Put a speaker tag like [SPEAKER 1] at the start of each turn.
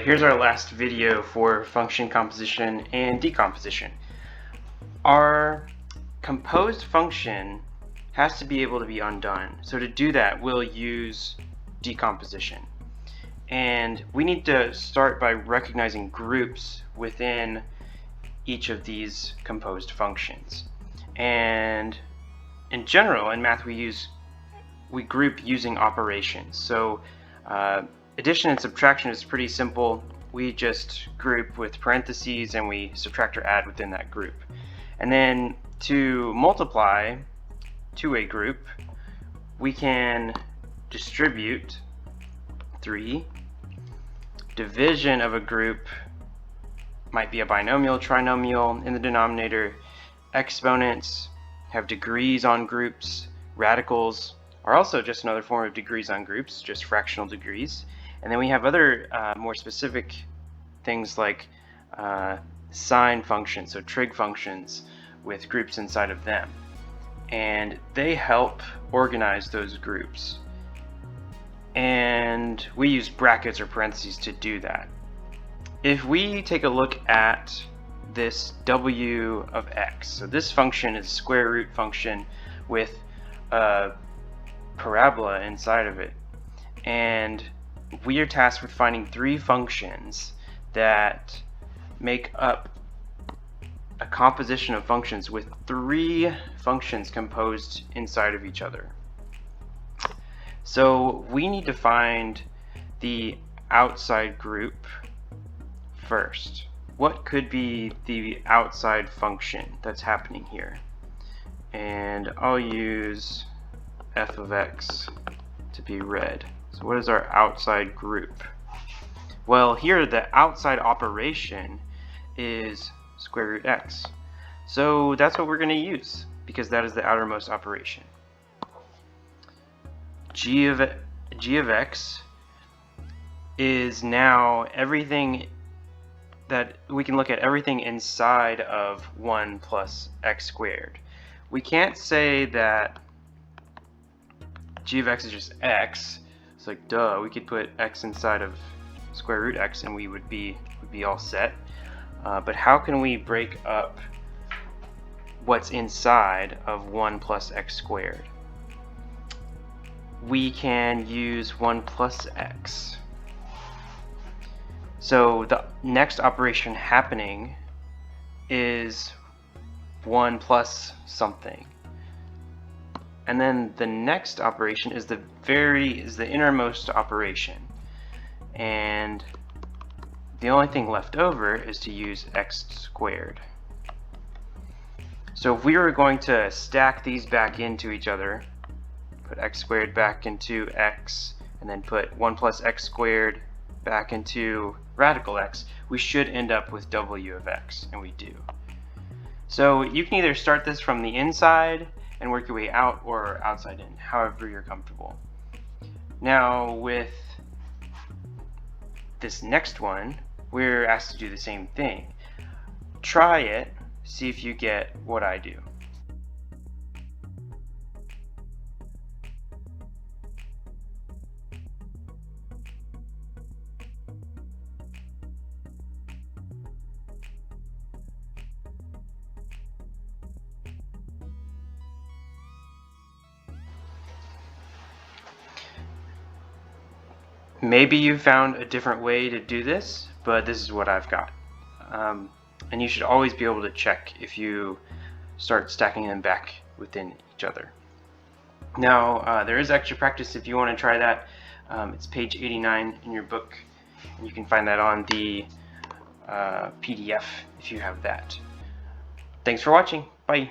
[SPEAKER 1] Here's our last video for function composition and decomposition. Our composed function has to be able to be undone. So to do that, we'll use decomposition. And we need to start by recognizing groups within each of these composed functions. And in general, in math, we group using operations. So addition and subtraction is pretty simple. We just group with parentheses and we subtract or add within that group. And then to multiply to a group, we can distribute 3. Division of a group might be a binomial, trinomial in the denominator. Exponents have degrees on groups. Radicals are also just another form of degrees on groups, just fractional degrees. And then we have other more specific things like sine functions, so trig functions with groups inside of them. And they help organize those groups. And we use brackets or parentheses to do that. If we take a look at this w of x, so this function is a square root function with a parabola inside of it. And we are tasked with finding 3 functions that make up a composition of functions with 3 functions composed inside of each other. So we need to find the outside group first. What could be the outside function that's happening here? And I'll use f of x to be red. So what is our outside group? Well, here the outside operation is square root x. So that's what we're going to use because that is the outermost operation. G of x is now everything that we can look at everything inside of 1 plus x squared. We can't say that g of x is just x. It's like, duh, we could put x inside of square root x and we would be all set. But how can we break up what's inside of 1 plus x squared? We can use 1 plus x. So the next operation happening is 1 plus something. And then the next operation is the innermost operation. And the only thing left over is to use x squared. So if we were going to stack these back into each other, put x squared back into x, and then put 1 plus x squared back into radical x, we should end up with w of x, and we do. So you can either start this from the inside and work your way out, or outside in, however you're comfortable. Now with this next one, we're asked to do the same thing. Try it, see if you get what I do. Maybe you found a different way to do this, but this is what I've got. And you should always be able to check if you start stacking them back within each other. Now, there is extra practice if you want to try that. It's page 89 in your book, and you can find that on the PDF if you have that. Thanks for watching. Bye.